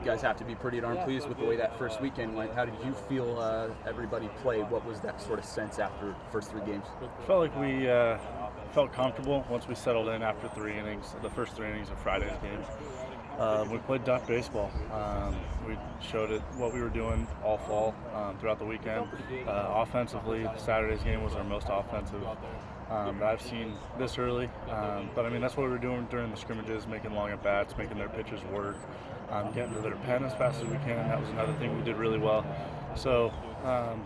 guys have to be pretty darn pleased with the way that first weekend went. How did you feel everybody played? What was that sort of sense after the first 3 games? I felt like we felt comfortable once we settled in after 3 innings, the first 3 innings of Friday's games. We played duck baseball. We showed it what we were doing all fall throughout the weekend. Offensively, Saturday's game was our most offensive that I've seen this early. But I mean, that's what we were doing during the scrimmages, making long at bats, making their pitchers work, getting to their pen as fast as we can. That was another thing we did really well. So,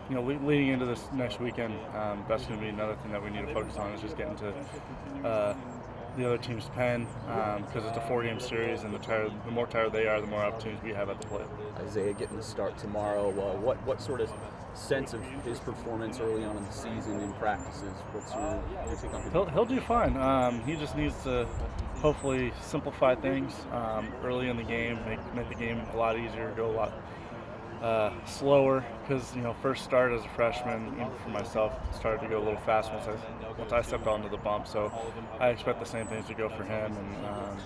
leading into this next weekend, that's going to be another thing that we need to focus on is just getting to the other team's pen because it's a 4-game series, and the more tired they are, the more opportunities we have at the plate. Isaiah getting the start tomorrow. What sort of sense of his performance early on in the season in practices? What's your take on him? He'll do fine. He just needs to hopefully simplify things early in the game, make the game a lot easier, go a lot slower, because first start as a freshman, even for myself, started to go a little fast once I stepped onto the bump. So I expect the same things to go for him and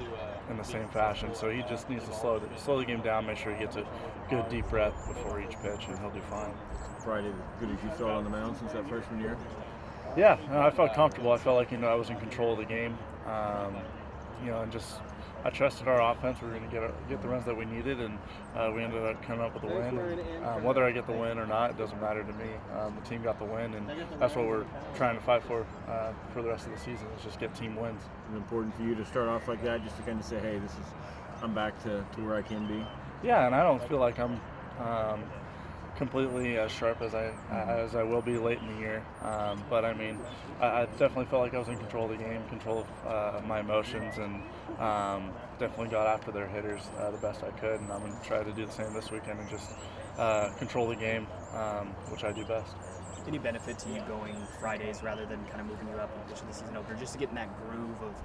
in the same fashion. So he just needs to slow the game down, make sure he gets a good deep breath before each pitch, and he'll do fine. Friday, as good as you felt on the mound since that freshman year? Yeah, I felt comfortable. I felt like I was in control of the game. And just I trusted our offense. We were going to get the runs that we needed, and we ended up coming up with a win. Whether I get the win or not, it doesn't matter to me. The team got the win, and that's what we're trying to fight for the rest of the season. Is just get team wins. Is it important for you to start off like that, just to kind of say, hey, I'm back to where I can be? Yeah, and I don't feel like I'm completely as sharp as I will be late in the year. But I mean, I definitely felt like I was in control of the game, control of my emotions, and definitely got after their hitters the best I could. And I'm going to try to do the same this weekend and just control the game, which I do best. Any benefit to you going Fridays rather than kind of moving you up and pushing the season opener, just to get in that groove of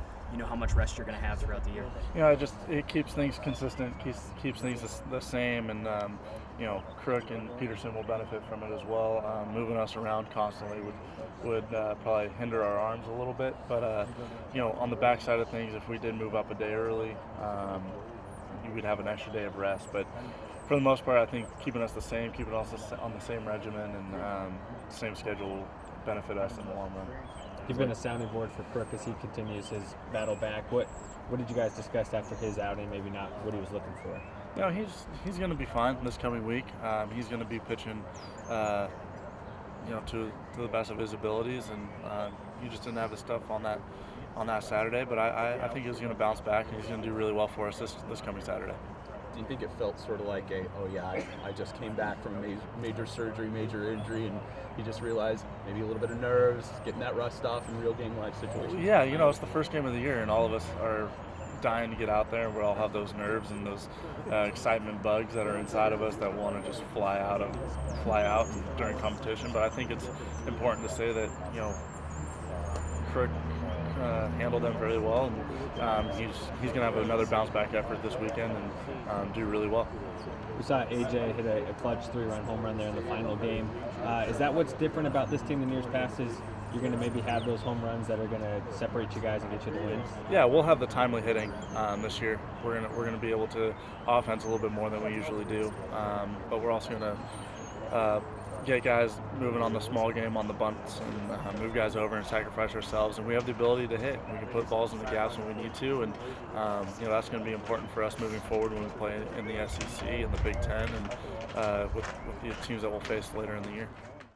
how much rest you're going to have throughout the year? It keeps things consistent, keeps things the same, and Crook and Peterson will benefit from it as well. Moving us around constantly would probably hinder our arms a little bit, but on the backside of things, if we did move up a day early, we'd have an extra day of rest. But for the most part, I think keeping us the same, keeping us on the same regimen and same schedule will benefit us in the long run. You've been a sounding board for Crook as he continues his battle back. What did you guys discuss after his outing? Maybe not what he was looking for. He's going to be fine this coming week. He's going to be pitching, to the best of his abilities, and he just didn't have the stuff on that Saturday. But I think he's going to bounce back, and he's going to do really well for us this coming Saturday. Do you think it felt sort of like I just came back from a major surgery, major injury, and you just realized maybe a little bit of nerves, getting that rust off in real game life situations? Yeah, it's the first game of the year, and all of us are dying to get out there. We all have those nerves and those excitement bugs that are inside of us that want to just fly out during competition. But I think it's important to say that Crook handled them very well, and he's going to have another bounce back effort this weekend and do really well. We saw AJ hit a clutch 3-run home run there in the final game. Is that what's different about this team than years past? Is you're going to maybe have those home runs that are going to separate you guys and get you the wins? Yeah, we'll have the timely hitting this year. We're going to be able to offense a little bit more than we usually do, but we're also going to get guys moving on the small game on the bunts and move guys over and sacrifice ourselves. And we have the ability to hit. We can put balls in the gaps when we need to, and that's going to be important for us moving forward when we play in the SEC and the Big Ten and with the teams that we'll face later in the year.